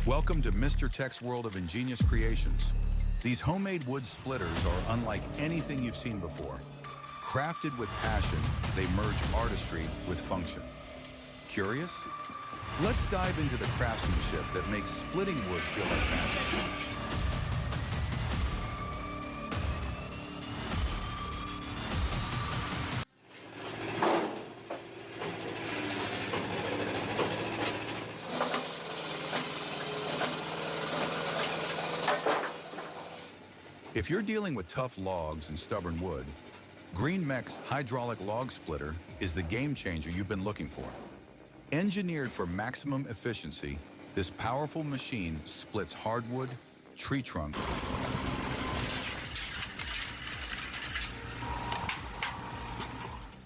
Welcome to Mr. Tech's world of ingenious creations. These homemade wood splitters are unlike anything you've seen before. Crafted with passion, they merge artistry with function. Curious? Let's dive into the craftsmanship that makes splitting wood feel like magic. If you're dealing with tough logs and stubborn wood, Green Mech's hydraulic log splitter is the game changer you've been looking for. Engineered for maximum efficiency, this powerful machine splits hardwood, tree trunk,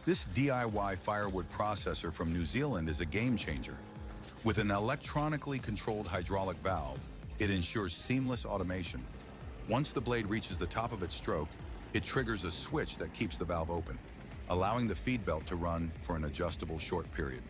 This DIY firewood processor from New Zealand is a game changer. With an electronically controlled hydraulic valve, it ensures seamless automation. Once the blade reaches the top of its stroke, it triggers a switch that keeps the valve open, allowing the feed belt to run for an adjustable short period.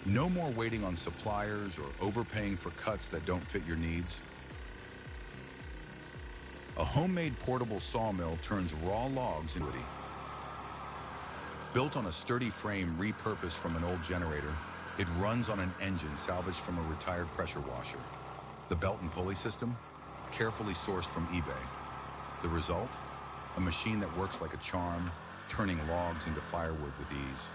No more waiting on suppliers or overpaying for cuts that don't fit your needs. A homemade portable sawmill turns raw logs into wood. Built on a sturdy frame repurposed from an old generator, it runs on an engine salvaged from a retired pressure washer. The belt and pulley system, carefully sourced from eBay. The result? A machine that works like a charm, turning logs into firewood with ease.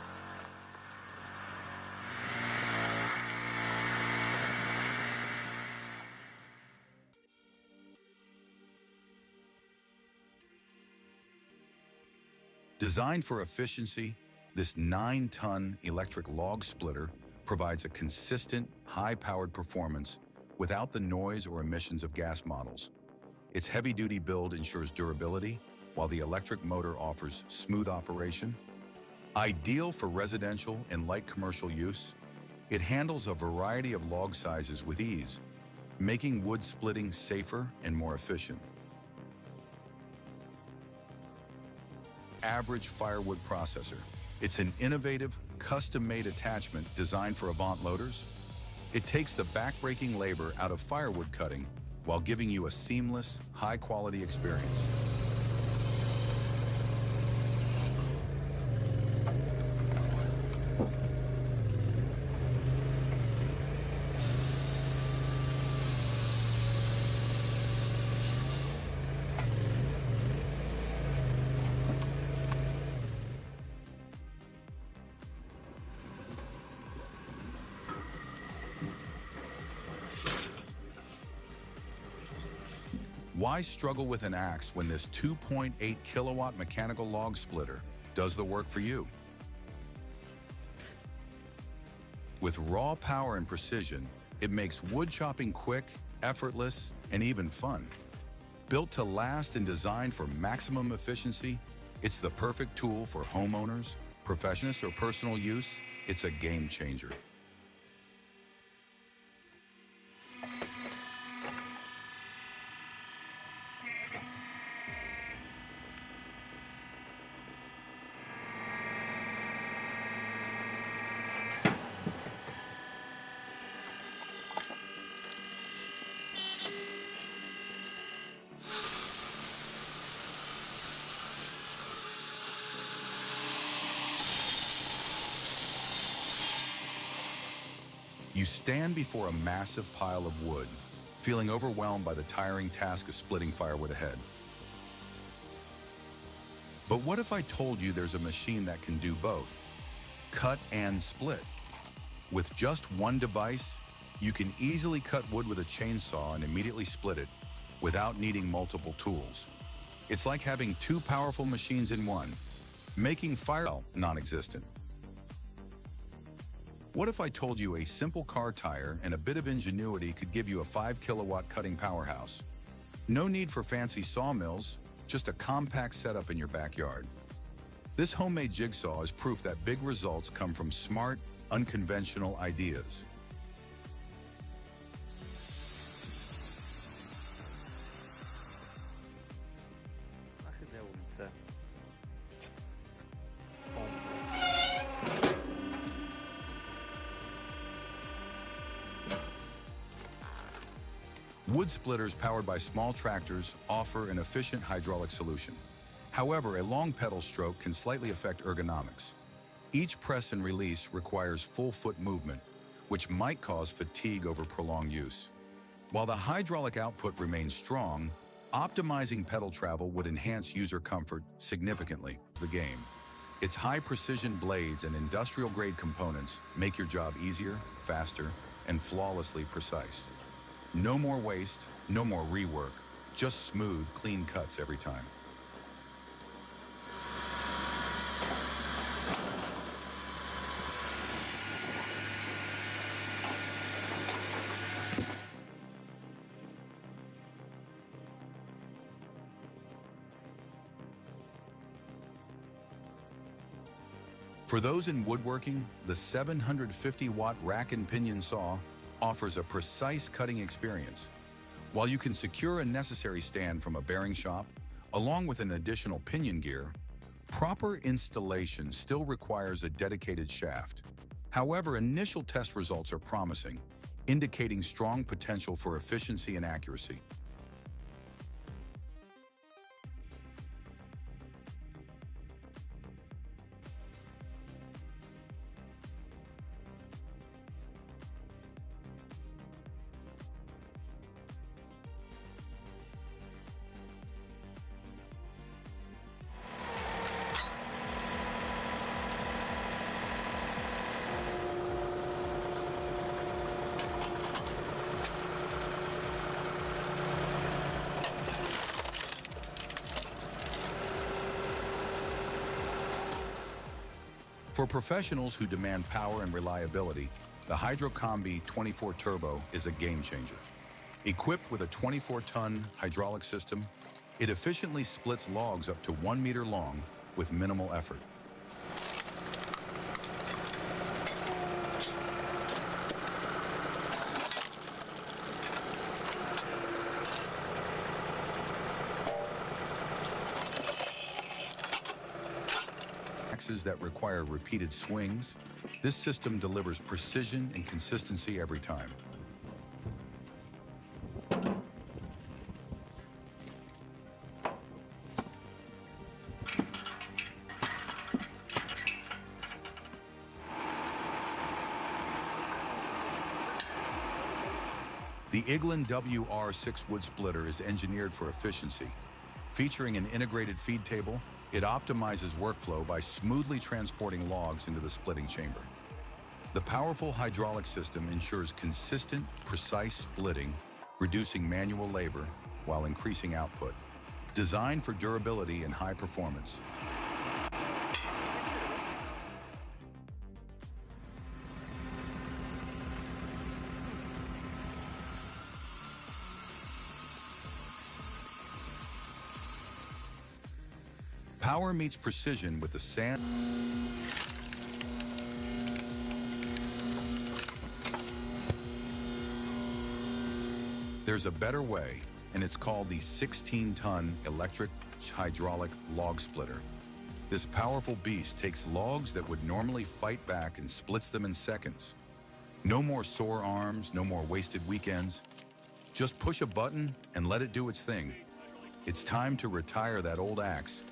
Designed for efficiency, this 9-ton electric log splitter provides a consistent, high-powered performance without the noise or emissions of gas models. Its heavy-duty build ensures durability, while the electric motor offers smooth operation. Ideal for residential and light commercial use, it handles a variety of log sizes with ease, making wood splitting safer and more efficient. Average firewood processor. It's an innovative, custom-made attachment designed for Avant loaders. It takes the back-breaking labor out of firewood cutting while giving you a seamless, high-quality experience. Why struggle with an axe when this 2.8 kilowatt mechanical log splitter does the work for you? With raw power and precision, it makes wood chopping quick, effortless, and even fun. Built to last and designed for maximum efficiency, it's the perfect tool for homeowners, professionals, or personal use. It's a game changer. You stand before a massive pile of wood, feeling overwhelmed by the tiring task of splitting firewood ahead. But what if I told you there's a machine that can do both? Cut and split. With just one device, you can easily cut wood with a chainsaw and immediately split it without needing multiple tools. It's like having two powerful machines in one, making fire non-existent. What if I told you a simple car tire and a bit of ingenuity could give you a 5 kilowatt cutting powerhouse? No need for fancy sawmills, just a compact setup in your backyard. This homemade jigsaw is proof that big results come from smart, unconventional ideas. Wood splitters powered by small tractors offer an efficient hydraulic solution. However, a long pedal stroke can slightly affect ergonomics. Each press and release requires full foot movement, which might cause fatigue over prolonged use. While the hydraulic output remains strong, optimizing pedal travel would enhance user comfort significantly. The game. Its high-precision blades and industrial-grade components make your job easier, faster, and flawlessly precise. No more waste, no more rework, just smooth, clean cuts every time. For those in woodworking, the 750-watt rack and pinion saw offers a precise cutting experience. While you can secure a necessary stand from a bearing shop, along with an additional pinion gear, proper installation still requires a dedicated shaft. However, initial test results are promising, indicating strong potential for efficiency and accuracy. For professionals who demand power and reliability, the Hydrocombi 24 Turbo is a game changer. Equipped with a 24-ton hydraulic system, it efficiently splits logs up to 1 meter long with minimal effort. That require repeated swings, this system delivers precision and consistency every time. The Iglin WR6 wood splitter is engineered for efficiency. Featuring an integrated feed table, it optimizes workflow by smoothly transporting logs into the splitting chamber. The powerful hydraulic system ensures consistent, precise splitting, reducing manual labor while increasing output. Designed for durability and high performance. Power meets precision with the sand. There's a better way, and it's called the 16-ton electric hydraulic log splitter. This powerful beast takes logs that would normally fight back and splits them in seconds. No more sore arms, no more wasted weekends. Just push a button and let it do its thing. It's time to retire that old axe.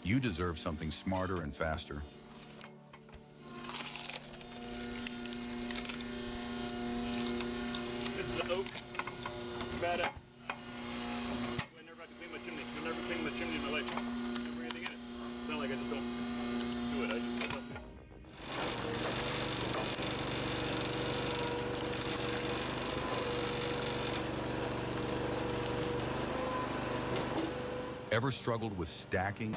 You deserve something smarter and faster. This is an oak. Bad. I never had to clean my chimney. I've never cleaned my chimney in my life. Never anything in it. It's not like I just don't do it. I just don't. Ever struggled with stacking?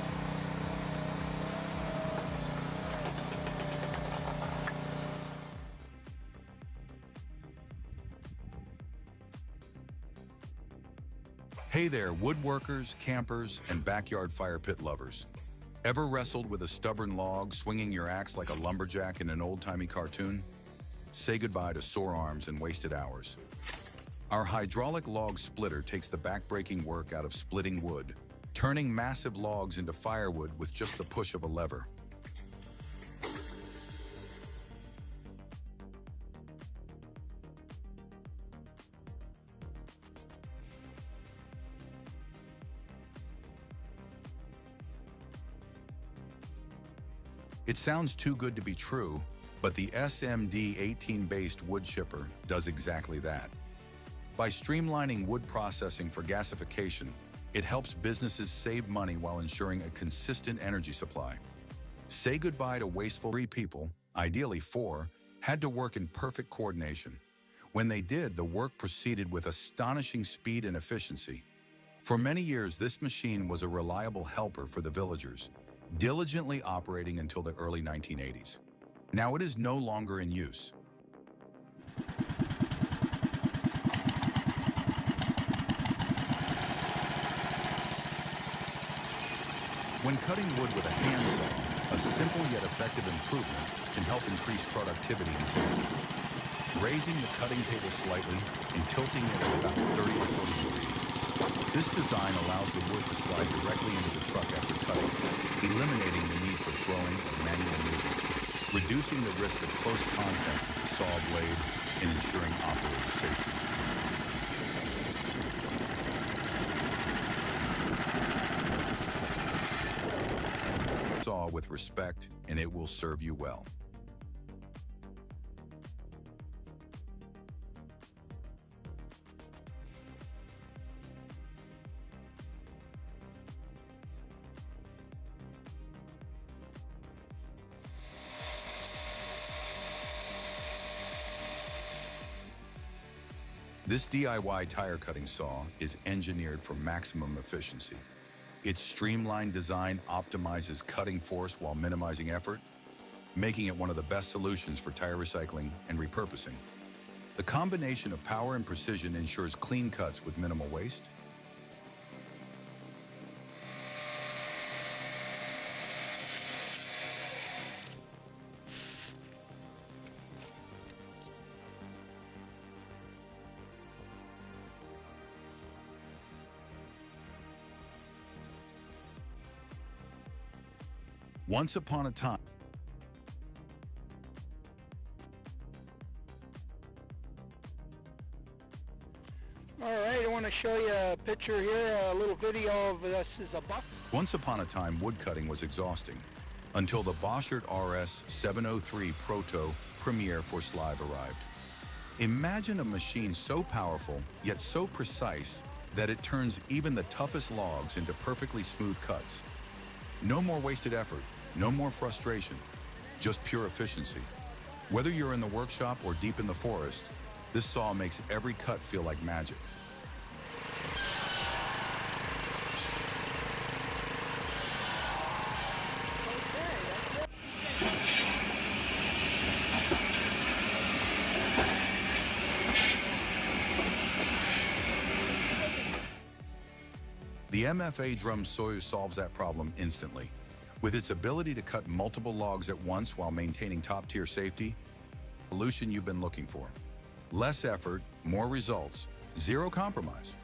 Hey there, woodworkers, campers, and backyard fire pit lovers. Ever wrestled with a stubborn log, swinging your axe like a lumberjack in an old-timey cartoon? Say goodbye to sore arms and wasted hours. Our hydraulic log splitter takes the back-breaking work out of splitting wood, turning massive logs into firewood with just the push of a lever. It sounds too good to be true, but the SMD-18-based wood chipper does exactly that. By streamlining wood processing for gasification, it helps businesses save money while ensuring a consistent energy supply. Say goodbye to wasteful. 3 people, ideally 4, had to work in perfect coordination. When they did, the work proceeded with astonishing speed and efficiency. For many years, this machine was a reliable helper for the villagers, diligently operating until the early 1980s. Now it is no longer in use. When cutting wood with a handsaw, a simple yet effective improvement can help increase productivity and safety. Raising the cutting table slightly and tilting it at about 30 to 40 degrees. This design allows the wood to slide directly into the truck after cutting, eliminating the need for throwing or manual movement, reducing the risk of close contact with the saw blade and ensuring operator safety. Saw with respect, and it will serve you well. This DIY tire cutting saw is engineered for maximum efficiency. Its streamlined design optimizes cutting force while minimizing effort, making it one of the best solutions for tire recycling and repurposing. The combination of power and precision ensures clean cuts with minimal waste. Once upon a time, All right, I want to show you a picture here, a little video of this is a buck. Once upon a time, woodcutting was exhausting, until the Boschert RS 703 Proto Premier for Slave arrived. Imagine a machine so powerful, yet so precise, that it turns even the toughest logs into perfectly smooth cuts. No more wasted effort, no more frustration, just pure efficiency. Whether you're in the workshop or deep in the forest, this saw makes every cut feel like magic. The MFA drum saw solves that problem instantly. With its ability to cut multiple logs at once while maintaining top-tier safety, the solution you've been looking for. Less effort, more results, zero compromise.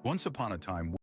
Once upon a time,